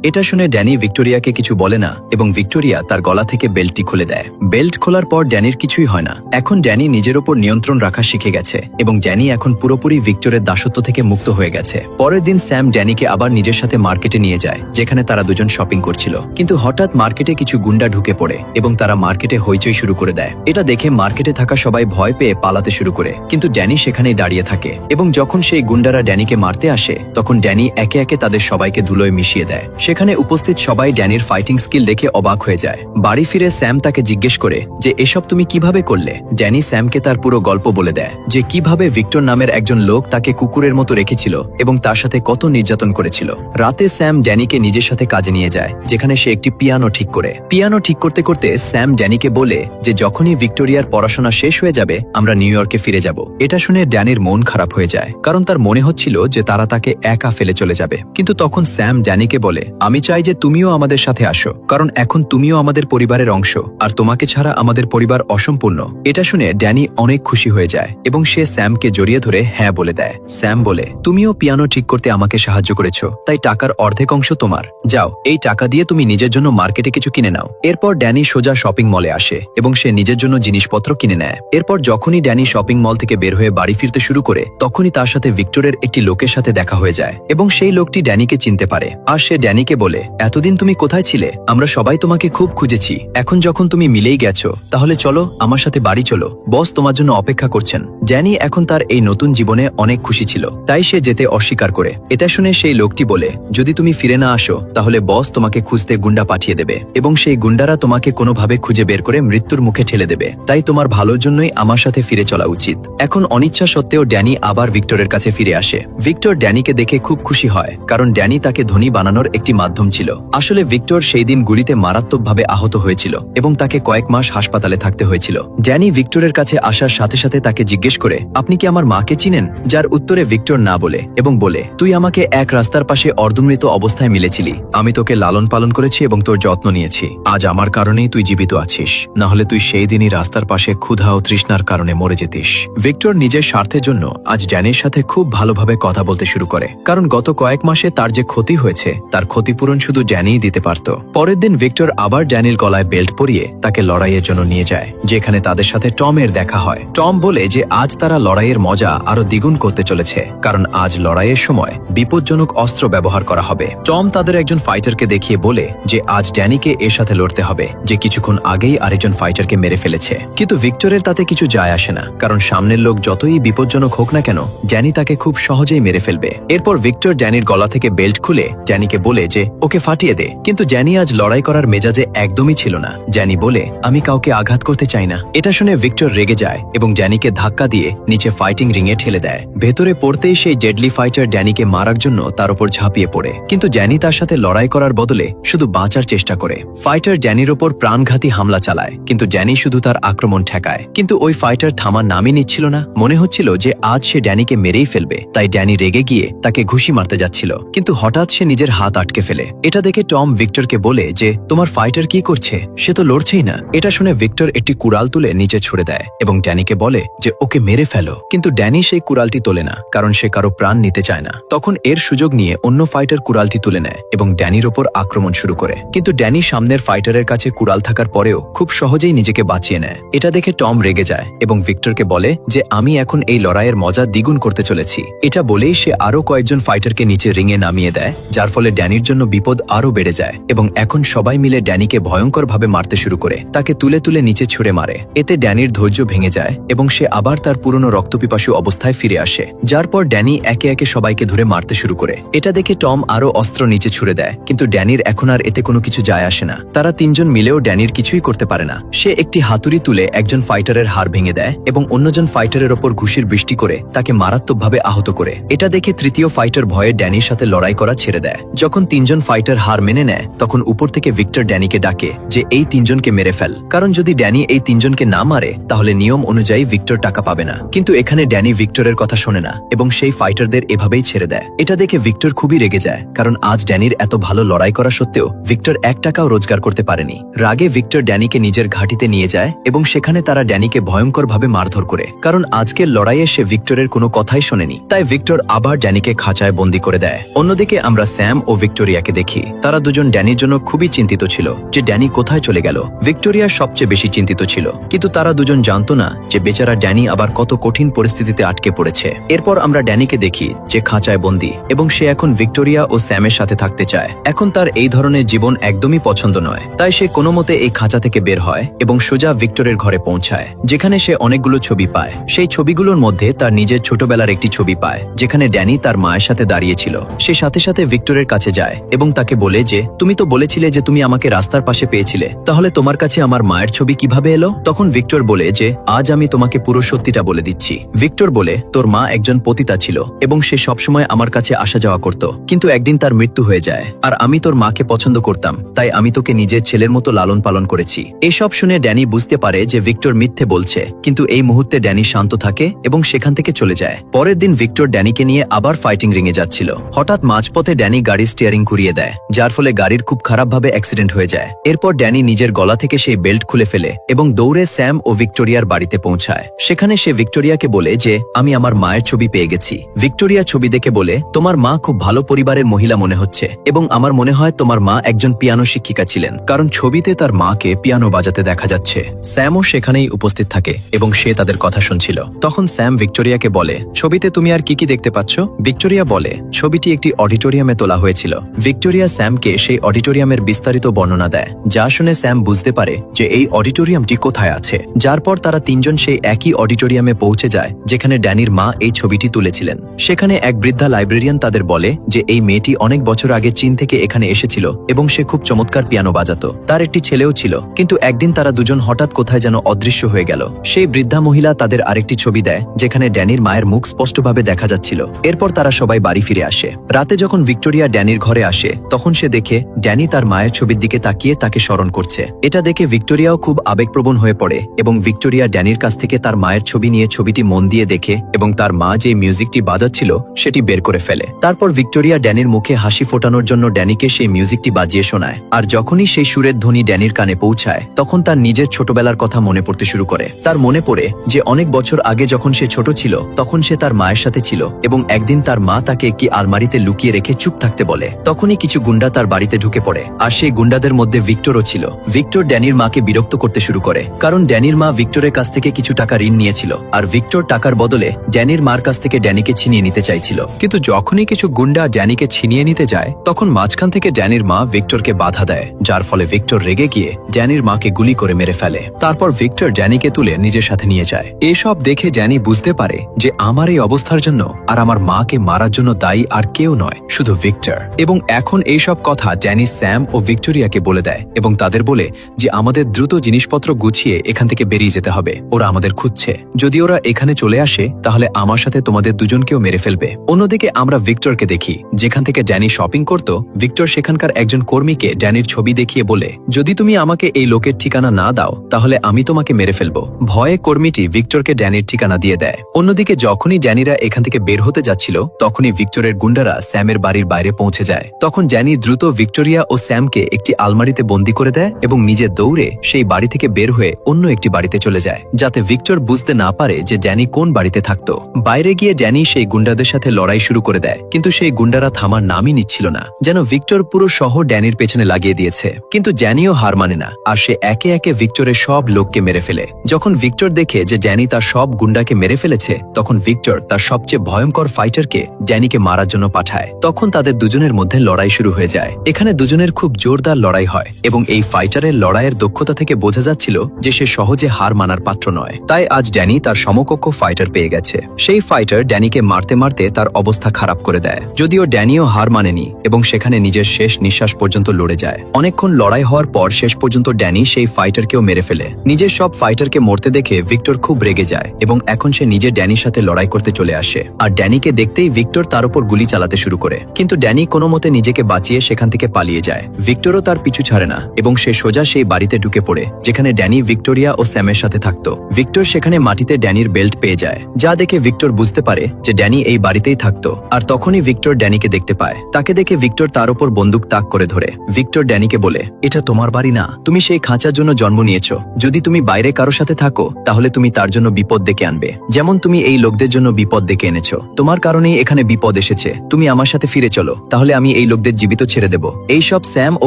এটা শুনে ড্যানি ভিক্টোরিয়াকে কিছু বলে না এবং ভিক্টোরিয়া তার গলা থেকে বেল্টটি খুলে দেয়। বেল্ট খোলার পর ড্যানির কিছুই হয় না। এখন ড্যানি নিজের ওপর নিয়ন্ত্রণ রাখা শিখে গেছে এবং ড্যানি এখন পুরোপুরি ভিক্টরের দাসত্ব থেকে মুক্ত হয়ে গেছে। পরের দিন স্যাম ড্যানিকে আবার নিজের সাথে মার্কেটে নিয়ে যায়, যেখানে তারা দুজন শপিং করছিল। কিন্তু হঠাৎ মার্কেটে কিছু গুন্ডা ঢুকে পড়ে এবং তারা মার্কেটে হইচই শুরু করে দেয়। এটা দেখে মার্কেটে থাকা সবাই ভয় পেয়ে পালাতে শুরু করে, কিন্তু ড্যানি সেখানেই দাঁড়িয়ে থাকে এবং যখন সেই গুন্ডারা ড্যানিকে মারতে আসে তখন ড্যানি একে একে তাদের সবাইকে ধুলোয় মিশিয়ে দেয়। সেখানে উপস্থিত সবাই ড্যানির ফাইটিং স্কিল দেখে অবাক হয়ে যায়। বাড়ি ফিরে স্যাম তাকে জিজ্ঞেস করে যে এসব তুমি কিভাবে করলে। ড্যানি স্যামকে তার পুরো গল্প বলে দেয় যে কিভাবে ভিক্টর নামের একজন লোক তাকে কুকুরের মতো রেখেছিল এবং তার সাথে কত নির্যাতন করেছিল। রাতে স্যাম ড্যানিকে নিজের সাথে কাজে নিয়ে যায়, যেখানে সে একটি পিয়ানো ঠিক করে। পিয়ানো ঠিক করতে করতে স্যাম ড্যানিকে বলে যে যখনই ভিক্টোরিয়ার পড়াশোনা শেষ হয়ে যাবে আমরা নিউ ইয়র্কে ফিরে যাব। এটা শুনে ড্যানির মন খারাপ হয়ে যায়, কারণ তার মনে হচ্ছিল যে তারা তাকে একা ফেলে চলে যাবে। কিন্তু তখন স্যাম ড্যানিকে বলে, আমি চাই যে তুমিও আমাদের সাথে আসো, কারণ এখন তুমিও আমাদের পরিবারের অংশ, আর তোমাকে ছাড়া আমাদের পরিবার অসম্পূর্ণ। এটা শুনে ড্যানি অনেক খুশি হয়ে যায় এবং সে স্যামকে জড়িয়ে ধরে হ্যাঁ বলে দেয়। স্যাম বলে, তুমিও পিয়ানো ঠিক করতে আমাকে সাহায্য করেছো, তাই টাকার অর্ধেক অংশ তোমার। যাও, এই টাকা দিয়ে তুমি নিজের জন্য মার্কেটে কিছু কিনে নাও। এরপর ড্যানি সোজা শপিং মলে আসে এবং সে নিজের জন্য জিনিসপত্র কিনে নেয়। এরপর যখনই ড্যানি শপিং মল থেকে বের হয়ে বাড়ি ফিরতে শুরু করে তখনই তার সাথে ভিক্টরের একটি লোকের সাথে দেখা হয়ে যায় এবং সেই লোকটি ড্যানিকে চিনতে পারে। আর সে ড্যানিকে বলে, এতদিন তুমি কোথায় ছিলে? আমরা সবাই তোমাকে খুব খুঁজেছি। এখন যখন তুমি মিলেই গেছো তাহলে চলো আমার সাথে বাড়ি চলো, বস তোমার জন্য অপেক্ষা করছেন। ড্যানি এখন তার এই নতুন জীবনে অনেক খুশি ছিল, তাই সে যেতে অস্বীকার করে। এটা শুনে সেই লোকটি বলে, যদি তুমি ফিরে না আসো তাহলে বস তোমাকে খুঁজতে গুন্ডা পাঠিয়ে দেবে এবং সেই গুন্ডারা তোমাকে কোনোভাবে খুঁজে বের করে মৃত্যুর মুখে ঠেলে দেবে। তাই তোমার ভালোর জন্যই আমার সাথে ফিরে চলা উচিত। এখন অনিচ্ছা সত্ত্বেও ড্যানি আবার ভিক্টরের কাছে ফিরে আসে। ভিক্টর ড্যানিকে দেখে খুব খুশি হয়, কারণ ড্যানি তাকে ধনী বানানোর একটি মাধ্যম ছিল। আসলে ভিক্টর সেই দিন গুলিতে মারাত্মকভাবে আহত হয়েছিল এবং তাকে কয়েক মাস হাসপাতালে থাকতে হয়েছিল। ড্যানি ভিক্টরের কাছে আসার সাথে সাথে তাকে জিজ্ঞেস করে, আপনি কি আমার মাকে চিনেন? যার উত্তরে ভিক্টর না বলে এবং বলে, তুই আমাকে এক রাস্তার পাশে অর্ধমৃত অবস্থায় মিলেছিলি। আমি তোকে লালন পালন করেছি এবং তোর যত্ন নিয়েছি। আজ আমার কারণেই তুই জীবিত আছিস, না হলে তুই সেই দিনই রাস্তার পাশে ক্ষুধা ও তৃষ্ণার কারণে মরে যেতিস। ভিক্টর নিজের স্বার্থের জন্য আজ ড্যানির সাথে খুব ভালোভাবে কথা বলতে শুরু করে, কারণ গত কয়েক মাসে তার যে ক্ষতি হয়েছে তার ক্ষতিপূরণ শুধু ড্যানিই দিতে পারত। পরের দিন ভিক্টর আবার ড্যানির গলায় বেল্ট পরিয়ে তাকে লড়াইয়ের জন্য নিয়ে যায়, যেখানে তাদের সাথে টমের দেখা হয়। টম বলে যে আজ তারা লড়াইয়ের মজা আরো দ্বিগুণ করতে চলেছে, কারণ আজ লড়াইয়ের সময় বিপজ্জনক অস্ত্র ব্যবহার করা হবে। টম তাদের একজন ফাইটারকে দেখিয়ে বলে যে আজ ড্যানিকে এর সাথে লড়তে হবে, যে কিছুক্ষণ আগেই আরেকজন ফাইটারকে মেরে ফেলেছে। কিন্তু ভিক্টরের তাতে কিছু যায় আসে না, কারণ সামনের লোক যতই বিপজ্জনক হোক না কেন ড্যানি তাকে খুব সহজেই মেরে ফেলবে। এরপর ভিক্টর ড্যানির গলা থেকে বেল্ট খুলে ড্যানিকে বলে যে ওকে ফাটিয়ে দে, কিন্তু ড্যানি আজ লড়াই করার মেজাজে একদমই ছিল না। ড্যানি বলে, আমি কাউকে আঘাত করতে চাই না। এটা শুনে ভিক্টর রেগে যায় এবং ড্যানিকে ধাক্কা দিয়ে নিচে ফাইটিং রিংয়ে ঠেলে দেয়। ভেতরে পড়তেই সেই ডেডলি ফাইটার ড্যানিকে মারার জন্য তার উপর ঝাঁপিয়ে পড়ে, কিন্তু ড্যানি তার সাথে লড়াই করার বদলে শুধু বাঁচার চেষ্টা করে। ফাইটার ড্যানির ওপর প্রাণঘাতী হামলা চালায়, কিন্তু ড্যানি শুধু তার আক্রমণ ঠেকায়। কিন্তু ওই ফাইটার থামার নামই নিচ্ছিল না। মনে হচ্ছিল যে আজ সে ড্যানিকে মেরেই ফেলবে, তাই ড্যানি রেগে গিয়ে তাকে ঘুষি মারতে যাচ্ছিল, কিন্তু হঠাৎ সে নিজের হাত আটকে ফেলে। এটা দেখে টম ভিক্টরকে বলে যে তোমার ফাইটার কি করছে, সে তো লড়ছেই না। এটা শুনে ভিক্টর একটি কুড়াল তুলে নিচে ছুড়ে দেয় এবং ড্যানিকে বলে যে ওকে মেরে ফেলো, কিন্তু ড্যানি সেই কুড়ালটি তোলে না, কারণ সে কারো প্রাণ নিতে চায় না। তখন এর সুযোগ নিয়ে অন্য ফাইটার কুড়ালটি তুলে নেয় এবং ড্যানির ওপর আক্রমণ শুরু করে, কিন্তু ড্যানি সামনের ফাইটারের কাছে কুড়াল থাকার পরেও খুব সহজেই নিজেকে বাঁচিয়ে নেয়। এটা দেখে টম রেগে যায় এবং ভিক্টরকে বলে যে আমি এখন এই লড়াইয়ের মজা দ্বিগুণ করতে চলেছি। এটা বলেই সে আরো কয়েকজন ফাইটারকে নিচে রিংয়ে নামিয়ে দেয়, যার ফলে ড্যানির জন্য বিপদ আরো বেড়ে যায় এবং এখন সবাই মিলে ড্যানিকে ভয়ঙ্করভাবে মারতে শুরু করে, তাকে তুলে তুলে নিচে ছুঁড়ে মারে। এতে ড্যানির ধৈর্য ভেঙে যায় এবং সে আবার তার পুরনো রক্তপিপাসু অবস্থায় ফিরে আসে, যার পর ড্যানি একে একে সবাইকে ধরে মারতে শুরু করে। এটা দেখে টম আরো অস্ত্র নিচে ছুঁড়ে দেয়, কিন্তু ড্যানির এখন আর এতে কোনো কিছু যায় আসে না। তারা তিনজন মিলেও ড্যানির কিছুই করতে পারে না। সে একটি হাতুড়ি তুলে একজন ফাইটারের হাড় ভেঙে দেয় এবং অন্যজন ফাইটারের ওপর ঘুষির বৃষ্টি করে তাকে মারাত্মকভাবে আহত করে। এটা দেখে তৃতীয় ফাইটার ভয়ে ড্যানির সাথে লড়াই করা ছেড়ে দেয়। যখন তিনজন ফাইটার হার মেনে নেয় তখন উপর থেকে ভিক্টর ড্যানিকে ডাকে যে এই তিনজনকে মেরে ফেল, কারণ যদি ড্যানি এই তিনজনকে না মারে তাহলে নিয়ম অনুযায়ী ভিক্টর টাকা পাবে না। কিন্তু এখানে ড্যানি ভিক্টরের কথা শোনে না এবং সেই ফাইটারদের এভাবেই ছেড়ে দেয়। এটা দেখে ভিক্টর খুবই রেগে যায়, কারণ আজ ড্যানির এত ভালো লড়াই করা সত্ত্বেও ভিক্টর 1 টাকাও রোজগার করতে পারেনি। রাগে ভিক্টর ড্যানিকে নিজের ঘাঁটিতে নিয়ে যায় এবং সেখানে তারা ড্যানিকে ভয়ঙ্করভাবে মারধর করে, কারণ আজকের লড়াইয়ে সে ভিক্টরের কোনো কথাই শোনেনি। তাই ভিক্টর আবার ড্যানিকে খাঁচায় বন্দী করে দেয়। অন্যদিকে আমরা স্যাম ও ভিক্টোরিয়া ভিক্টোরিয়াকে দেখি। তারা দুজন ড্যানির জন্য খুবই চিন্তিত ছিল যে ড্যানি কোথায় চলে গেল। ভিক্টোরিয়া সবচেয়ে বেশি চিন্তিত ছিল, কিন্তু তারা দুজন জানতো না যে বেচারা ড্যানি আবার কত কঠিন পরিস্থিতিতে আটকে পড়েছে। এরপর আমরা ড্যানিকে দেখি যে খাঁচায় বন্দী, এবং সে এখন ভিক্টোরিয়া ও স্যামের সাথে থাকতে চায়। এখন তার এই ধরনের জীবন একদমই পছন্দ নয়, তাই সে কোনো মতে এই খাঁচা থেকে বের হয় এবং সোজা ভিক্টরের ঘরে পৌঁছায়, যেখানে সে অনেকগুলো ছবি পায়। সেই ছবিগুলোর মধ্যে তার নিজের ছোটবেলার একটি ছবি পায়, যেখানে ড্যানি তার মায়ের সাথে দাঁড়িয়েছিল। সে সাথে সাথে ভিক্টরের কাছে যায় এবং তাকে বলে যে তুমি তো বলেছিলে যে তুমি আমাকে রাস্তার পাশে পেয়েছিলে, তাহলে তোমার কাছে আমার মায়ের ছবি কিভাবে এলো? তখন ভিক্টর বলে যে আজ আমি তোমাকে পুরো সত্যিটা বলে দিচ্ছি। ভিক্টর বলে তোর মা একজন পতিতা ছিল এবং সে সবসময় আমার কাছে আসা যাওয়া করত, কিন্তু একদিন তার মৃত্যু হয়ে যায়। আর আমি তোর মাকে পছন্দ করতাম, তাই আমি তোকে নিজের ছেলের মতো লালন পালন করেছি। এসব শুনে ড্যানি বুঝতে পারে যে ভিক্টর মিথ্যে বলছে, কিন্তু এই মুহূর্তে ড্যানি শান্ত থাকে এবং সেখান থেকে চলে যায়। পরের দিন ভিক্টর ড্যানিকে নিয়ে আবার ফাইটিং রিংয়ে যাচ্ছিল। হঠাৎ মাঝপথে ড্যানি গাড়ির স্টিয়ারিং ঘুরিয়ে দেয়, যার ফলে গাড়ির খুব খারাপভাবে অ্যাক্সিডেন্ট হয়ে যায়। এরপর ড্যানি নিজের গলা থেকে সেই বেল্ট খুলে ফেলে এবং দৌড়ে স্যাম ও ভিক্টোরিয়ার বাড়িতে পৌঁছায়। সেখানে সে ভিক্টোরিয়াকে বলে যে আমি আমার মায়ের ছবি পেয়ে গেছি। ভিক্টোরিয়া ছবি দেখে বলে তোমার মা খুব ভালো পরিবারের মহিলা মনে হচ্ছে, এবং আমার মনে হয় তোমার মা একজন পিয়ানো শিক্ষিকা ছিলেন, কারণ ছবিতে তার মাকে পিয়ানো বাজাতে দেখা যাচ্ছে। স্যামও সেখানেই উপস্থিত থাকে এবং সে তাদের কথা শুনছিল। তখন স্যাম ভিক্টোরিয়াকে বলে ছবিতে তুমি আর কি কি দেখতে পাচ্ছ? ভিক্টোরিয়া বলে ছবিটি একটি অডিটোরিয়ামে তোলা হয়েছিল। ভিক্টোরিয়া স্যামকে সেই অডিটোরিয়ামের বিস্তারিত বর্ণনা দেয়, যা শুনে স্যাম বুঝতে পারে যে এই অডিটোরিয়ামটি কোথায় আছে। যার পর তারা তিনজন সেই একই অডিটোরিয়ামে পৌঁছে যায় যেখানে ড্যানির মা এই ছবিটি তুলেছিলেন। সেখানে এক বৃদ্ধা লাইব্রেরিয়ান তাদের বলে যে এই মেয়েটি অনেক বছর আগে চীন থেকে এখানে এসেছিল এবং সে খুব চমৎকার পিয়ানো বাজাতো। তার একটি ছেলেও ছিল, কিন্তু একদিন তারা দুজন হঠাৎ কোথায় যেন অদৃশ্য হয়ে গেল। সেই বৃদ্ধা মহিলা তাদের আরেকটি ছবি দেয় যেখানে ড্যানির মায়ের মুখ স্পষ্টভাবে দেখা যাচ্ছিল। এরপর তারা সবাই বাড়ি ফিরে আসে। রাতে যখন ভিক্টোরিয়া ড্যানির ঘরে আসে, তখন সে দেখে ড্যানি তার মায়ের ছবির দিকে তাকিয়ে তাকে স্মরণ করছে। এটা দেখে ভিক্টোরিয়াও খুব আবেগপ্রবণ হয়ে পড়ে এবং ভিক্টোরিয়া ড্যানির কাছ থেকে তার মায়ের ছবি নিয়ে ছবিটি মন দিয়ে দেখে এবং তার মা যে মিউজিকটি বাজাচ্ছিল সেটি বের করে ফেলে। তারপর ভিক্টোরিয়া ড্যানির মুখে হাসি ফোটানোর জন্য ড্যানিকে সেই মিউজিকটি বাজিয়ে শোনায়। আর যখনই সেই সুরের ধ্বনি ড্যানির কানে পৌঁছায়, তখন তার নিজের ছোটবেলার কথা মনে পড়তে শুরু করে। তার মনে পড়ে যে অনেক বছর আগে যখন সে ছোট ছিল, তখন সে তার মায়ের সাথে ছিল এবং একদিন তার মা তাকে একটি আলমারিতে লুকিয়ে রেখে চুপ থাকতে বলে। তখনই কিছু গুন্ডা তার বাড়িতে ঢুকে পড়ে, আর সেই গুন্ডাদের মধ্যে ভিক্টরও ছিল। ভিক্টর ড্যানির মাকে বিরক্ত করতে শুরু করে, কারণ ড্যানির মা ভিক্টরের কাছ থেকে কিছু টাকা ঋণ নিয়েছিল, আর ভিক্টর টাকার বদলে ড্যানির মার কাছ থেকে ড্যানিকে ছিনিয়ে নিতে চাইছিল। কিন্তু যখনই কিছু গুন্ডা ড্যানিকে ছিনিয়ে নিতে যায়, তখন মাঝখান থেকে ড্যানির মা ভিক্টরকে বাধা দেয়, যার ফলে ভিক্টর রেগে গিয়ে ড্যানির মাকে গুলি করে মেরে ফেলে। তারপর ভিক্টর ড্যানিকে তুলে নিজের সাথে নিয়ে যায়। এসব দেখে ড্যানি বুঝতে পারে যে আমার এই অবস্থার জন্য আর আমার মাকে মারার জন্য দায়ী আর কেউ নয়, শুধু ভিক্টর। এবং এখন এইসব কথা ড্যানি স্যাম ও ভিক্টোরিয়াকে বলে দেয় এবং তাদের বলে যে আমাদের দ্রুত জিনিসপত্র গুছিয়ে এখান থেকে বেরিয়ে যেতে হবে, ওরা আমাদের খুঁজছে। যদি ওরা এখানে চলে আসে, তাহলে আমার সাথে তোমাদের দুজনকেও মেরে ফেলবে। অন্যদিকে আমরা ভিক্টরকে দেখি, যেখান থেকে ড্যানি শপিং করত। ভিক্টর সেখানকার একজন কর্মীকে ড্যানির ছবি দেখিয়ে বলে যদি তুমি আমাকে এই লোকের ঠিকানা না দাও, তাহলে আমি তোমাকে মেরে ফেলবো। ভয়ে কর্মীটি ভিক্টরকে ড্যানির ঠিকানা দিয়ে দেয়। অন্যদিকে যখনই ড্যানিরা এখান থেকে বের হতে যাচ্ছিল, তখনই ভিক্টরের গুন্ডারা স্যামের বাড়ির বাইরে পৌঁছে যায়। তখন ড্যানি দ্রুত ভিক্টোরিয়া ও স্যামকে একটি আলমারিতে বন্দী করে দেয় এবং নিজে দৌড়ে সেই বাড়ি থেকে বের হয়ে অন্য একটি বাড়িতে চলে যায়, যাতে ভিক্টর বুঝতে না পারে যে ড্যানি কোন বাড়িতে থাকত। বাইরে গিয়ে ড্যানি সেই গুন্ডাদের সাথে লড়াই শুরু করে দেয়, কিন্তু সেই গুন্ডারা থামার নামই নিচ্ছিল না, যেন ভিক্টর পুরো শহর ড্যানির পেছনে লাগিয়ে দিয়েছে। কিন্তু ড্যানিও হার মানে না, আর সে একে একে ভিক্টরের সব লোককে মেরে ফেলে। যখন ভিক্টর দেখে যে ড্যানি তার সব গুন্ডাকে মেরে ফেলেছে, তখন ভিক্টর তার সবচেয়ে ভয়ঙ্কর ফাইটারকে ড্যানিকে মারার জন্য পাঠায়। তখন তাদের দুজনের মধ্যে লড়াই শুরু হয়ে যায়। এখানে দুজনের খুব জোরদার লড়াই হয় এবং এই ফাইটারের লড়াইয়ের দক্ষতা থেকে বোঝা যাচ্ছিল যে সে সহজে হার মানার পাত্র নয়। তাই আজ ড্যানি তার সমকক্ষ ফাইটার পেয়ে গেছে। সেই ফাইটার ড্যানিকে মারতে মারতে তার অবস্থা খারাপ করে দেয়। যদিও ড্যানিও হার মানেনি এবং সেখানে নিজের শেষ নিঃশ্বাস পর্যন্ত লড়ে যায়। অনেকক্ষণ লড়াই হওয়ার পর শেষ পর্যন্ত ড্যানি সেই ফাইটারকেও মেরে ফেলে। নিজের সব ফাইটারকে মরতে দেখে ভিক্টর খুব রেগে যায় এবং এখন সে নিজে ড্যানির সাথে লড়াই করতে চলে আসে। আর ড্যানিকে দেখতেই ভিক্টর তার উপর গুলি চালাতে শুরু করে, কিন্তু ড্যানি কোনো মতে নিজেকে বাঁচিয়ে সেখান থেকে পালিয়ে যায়। ভিক্টরও তার পিছু ছাড়ে না এবং সে সোজা সেই বাড়িতে ঢুকে পড়ে যেখানে ড্যানি ভিক্টোরিয়া ও স্যামের সাথে থাকত। ভিক্টর সেখানে মাটিতে ড্যানির বেল্ট পেয়ে যায়, যা দেখে ভিক্টর বুঝতে পারে যে ড্যানি এই বাড়িতেই থাকতো। আর তখনই ভিক্টর ড্যানিকে দেখতে পায়। তাকে দেখে ভিক্টর তার উপর বন্দুক তাক করে ধরে। ভিক্টর ড্যানিকে বলে এটা তোমার বাড়ি না, তুমি সেই খাঁচার জন্য জন্ম নিয়েছো। যদি তুমি বাইরে কারো সাথে থাকো, তাহলে তুমি তার জন্য বিপদ ডেকে আনবে, যেমন তুমি এই লোকদের জন্য বিপদ ডেকে এনেছো। তোমার কারণেই এখানে বিপদ এসেছে। তুমি আমার সাথে ফিরে চলো, তাহলে আমি এই এই লোকদের জীবিত ছেড়ে দেব। এইসব স্যাম ও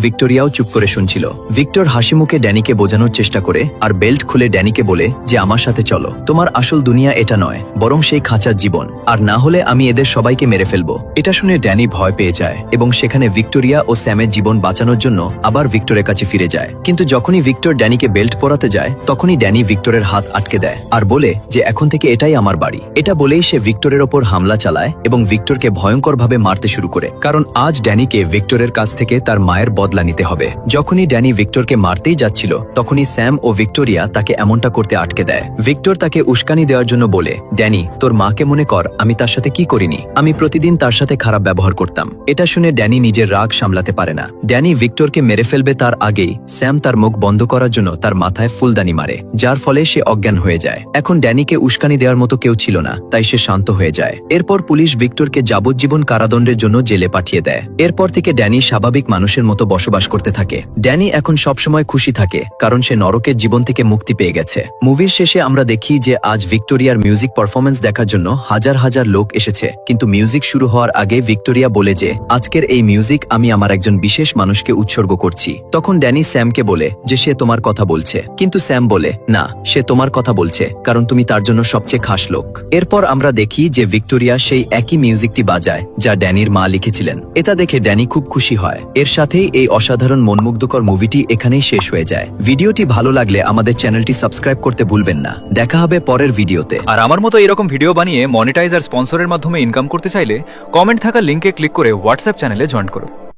ভিক্টোরিয়াও চুপ করে শুনছিল। ভিক্টর হাসি মুখে ড্যানিকে বোঝানোর চেষ্টা করে আর বেল্ট খুলে ড্যানিকে বলে যে আমার সাথে চলো, তোমার আসল দুনিয়া এটা নয়, বরং সেই খাঁচার জীবন, আর না হলে আমি এদের সবাইকে মেরে ফেলবো। এটা শুনে ড্যানি ভয় পেয়ে যায় এবং সেখানে ভিক্টোরিয়া ও স্যামের জীবন বাঁচানোর জন্য আবার ভিক্টরের কাছে ফিরে যায়। কিন্তু যখনই ভিক্টর ড্যানিকে বেল্ট পরাতে যায় তখনই ড্যানি ভিক্টরের হাত আটকে দেয় আর বলে যে এখন থেকে এটাই আমার বাড়ি। এটা বলেই সে ভিক্টরের ওপর হামলা চালায় এবং ভিক্টরকে ভয়ঙ্করভাবে মারতে শুরু করে, কারণ আজ ড্যানিকে ভিক্টরের কাছ থেকে তার মায়ের বদলা নিতে হবে। যখনই ড্যানি ভিক্টরকে মারতেই যাচ্ছিল তখনই স্যাম ও ভিক্টোরিয়া তাকে এমনটা করতে আটকে দেয়। ভিক্টর তাকে উস্কানি দেওয়ার জন্য বলে, ড্যানি তোর মাকে মনে কর আমি তার সাথে কি করিনি, আমি প্রতিদিন তার সাথে খারাপ ব্যবহার করতাম। এটা শুনে ড্যানি নিজের রাগ সামলাতে পারে না। ড্যানি ভিক্টরকে মেরে ফেলবে তার আগেই স্যাম তার মুখ বন্ধ করার জন্য তার মাথায় ফুলদানি মারে, যার ফলে সে অজ্ঞান হয়ে যায়। এখন ড্যানিকে উস্কানি দেওয়ার মতো কেউ ছিল না, তাই সে শান্ত হয়ে যায়। এরপর পুলিশ ভিক্টরকে যাবজ্জীবন কারাদণ্ডের জন্য জেলে পাঠিয়ে দেয়। এরপর থেকে ড্যানি স্বাভাবিক মানুষের মতো বসবাস করতে থাকে। ড্যানি এখন সবসময় খুশি থাকে কারণ সে নরকের জীবন থেকে মুক্তি পেয়ে গেছে। মুভির শেষে আমরা দেখি যে আজ ভিক্টোরিয়ার মিউজিক পারফরমেন্স দেখার জন্য হাজার হাজার লোক এসেছে, কিন্তু মিউজিক শুরু হওয়ার আগে ভিক্টোরিয়া বলে যে আজকের এই মিউজিক আমি আমার একজন বিশেষ মানুষকে উৎসর্গ করছি। তখন ড্যানি স্যামকে বলে যে সে তোমার কথা বলছে, কিন্তু স্যাম বলে না, সে তোমার কথা বলছে কারণ তুমি তার জন্য সবচেয়ে খাস লোক। এরপর আমরা দেখি যে ভিক্টোরিয়া সেই একই মিউজিকটি বাজায় যা ড্যানির মা লিখেছিলেন। এটা দেখে ড্যানি খুব খুশি হয়। এর সাথেই এই অসাধারণ মনমুগ্ধকর মুভিটি এখানেই শেষ হয়ে যায়। ভিডিওটি ভালো লাগলে আমাদের চ্যানেলটি সাবস্ক্রাইব করতে ভুলবেন না। দেখা হবে পরের ভিডিওতে। আর আমার মতো এরকম ভিডিও বানিয়ে মনিটাইজ আর স্পন্সরের মাধ্যমে ইনকাম করতে চাইলে কমেন্ট থাকা লিংকে ক্লিক করে হোয়াটসঅ্যাপ চ্যানেলে জয়েন করুন।